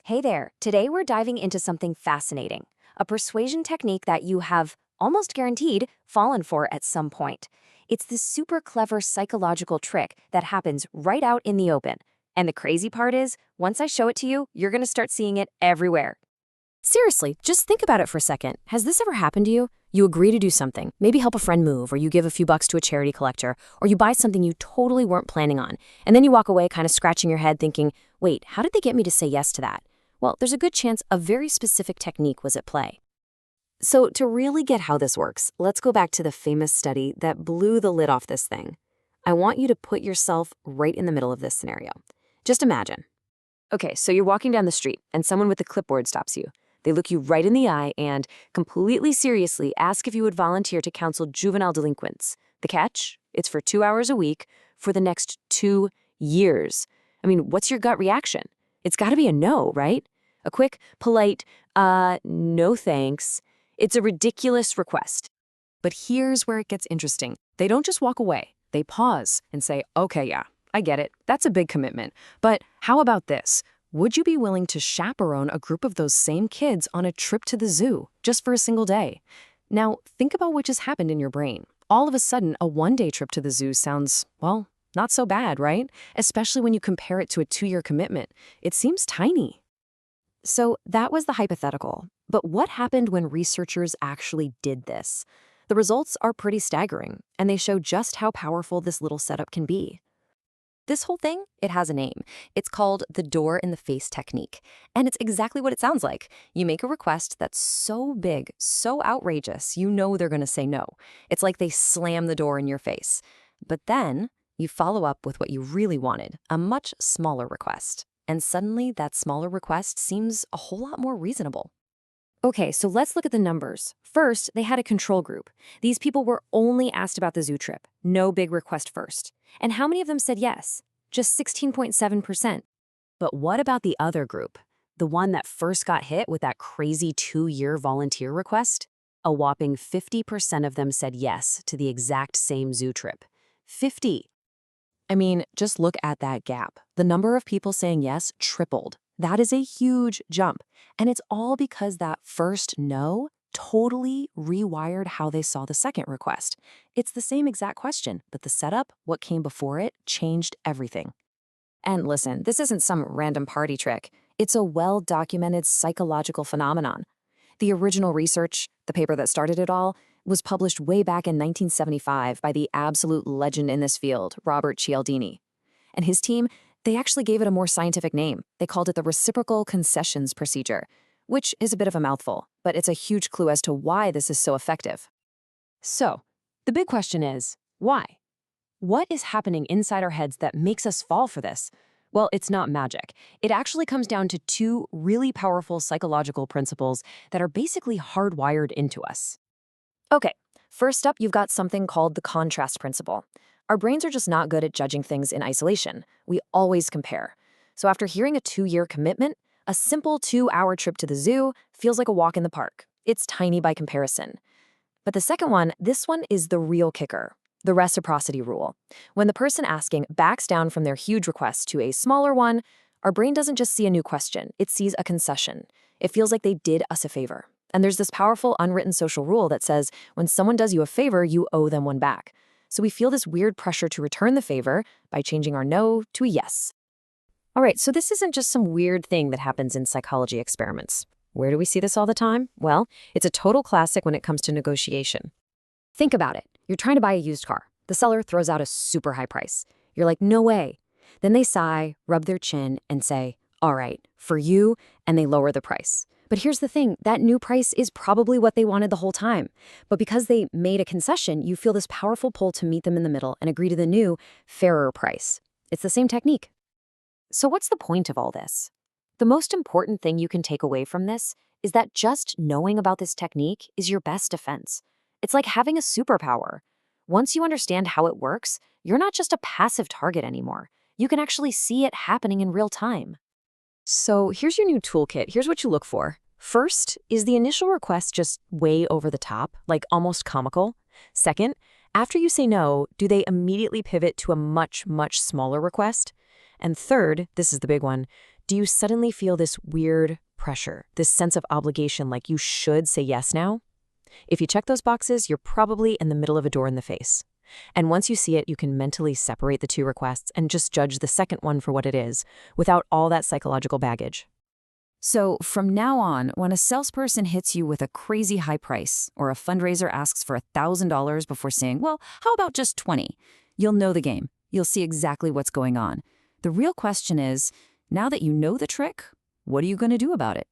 Hey there, today we're diving into something fascinating, a persuasion technique that you have almost guaranteed fallen for at some point. It's this super clever psychological trick that happens right out in the open. And the crazy part is, once I show it to you, you're going to start seeing it everywhere. Seriously, just think about it for a second. Has this ever happened to you? You agree to do something, maybe help a friend move, or you give a few bucks to a charity collector, or you buy something you totally weren't planning on, and then you walk away kind of scratching your head thinking, wait, how did they get me to say yes to that? Well, there's a good chance a very specific technique was at play. So to really get how this works, let's go back to the famous study that blew the lid off this thing. I want you to put yourself right in the middle of this scenario. Just imagine. Okay, so you're walking down the street, and someone with a clipboard stops you. They look you right in the eye and, completely seriously, ask if you would volunteer to counsel juvenile delinquents. The catch? It's for 2 hours a week for the next 2 years. I mean, what's your gut reaction? It's got to be a no, right? A quick, polite, no thanks. It's a ridiculous request. But here's where it gets interesting. They don't just walk away. They pause and say, okay, yeah, I get it. That's a big commitment. But how about this? Would you be willing to chaperone a group of those same kids on a trip to the zoo just for a single day? Now, think about what just happened in your brain. All of a sudden, a one-day trip to the zoo sounds, well, not so bad, right? Especially when you compare it to a 2-year commitment. It seems tiny. So that was the hypothetical. But what happened when researchers actually did this? The results are pretty staggering, and they show just how powerful this little setup can be. This whole thing, it has a name. It's called the door-in-the-face technique. And it's exactly what it sounds like. You make a request that's so big, so outrageous, you know they're going to say no. It's like they slam the door in your face. But then you follow up with what you really wanted, a much smaller request. And suddenly that smaller request seems a whole lot more reasonable. Okay, so let's look at the numbers. First, they had a control group. These people were only asked about the zoo trip. No big request first. And how many of them said yes? Just 16.7%. But what about the other group? The one that first got hit with that crazy 2-year volunteer request? A whopping 50% of them said yes to the exact same zoo trip. 50. I mean, just look at that gap. The number of people saying yes tripled. That is a huge jump. And it's all because that first no totally rewired how they saw the second request. It's the same exact question, but the setup, what came before it, changed everything. And listen, this isn't some random party trick. It's a well-documented psychological phenomenon. The original research, the paper that started it all, was published way back in 1975 by the absolute legend in this field, Robert Cialdini. And his team, they actually gave it a more scientific name. They called it the Reciprocal Concessions procedure, which is a bit of a mouthful, but it's a huge clue as to why this is so effective. So, the big question is, why? What is happening inside our heads that makes us fall for this? Well, it's not magic. It actually comes down to 2 really powerful psychological principles that are basically hardwired into us. Okay, first up, you've got something called the contrast principle. Our brains are just not good at judging things in isolation. We always compare. So after hearing a 2-year commitment, a simple 2-hour trip to the zoo feels like a walk in the park. It's tiny by comparison. But the second one, this one is the real kicker, the reciprocity rule. When the person asking backs down from their huge request to a smaller one, our brain doesn't just see a new question, it sees a concession. It feels like they did us a favor. And there's this powerful unwritten social rule that says when someone does you a favor, you owe them one back. So we feel this weird pressure to return the favor by changing our no to a yes. All right, so this isn't just some weird thing that happens in psychology experiments. Where do we see this all the time? Well, it's a total classic when it comes to negotiation. Think about it. You're trying to buy a used car. The seller throws out a super high price. You're like, no way. Then they sigh, rub their chin, and say, all right, for you, and they lower the price. But here's the thing, that new price is probably what they wanted the whole time. But because they made a concession, you feel this powerful pull to meet them in the middle and agree to the new, fairer price. It's the same technique. So what's the point of all this? The most important thing you can take away from this is that just knowing about this technique is your best defense. It's like having a superpower. Once you understand how it works, you're not just a passive target anymore. You can actually see it happening in real time. So here's your new toolkit. Here's what you look for. First, is the initial request just way over the top, like almost comical? Second, after you say no, do they immediately pivot to a much, much smaller request? And third, this is the big one, Do you suddenly feel this weird pressure, this sense of obligation like you should say yes now? If you check those boxes, you're probably in the middle of a door in the face. And once you see it, you can mentally separate the two requests and just judge the second one for what it is, without all that psychological baggage. So from now on, when a salesperson hits you with a crazy high price or a fundraiser asks for $1,000 before saying, well, how about just 20? You'll know the game. You'll see exactly what's going on. The real question is, now that you know the trick, what are you going to do about it?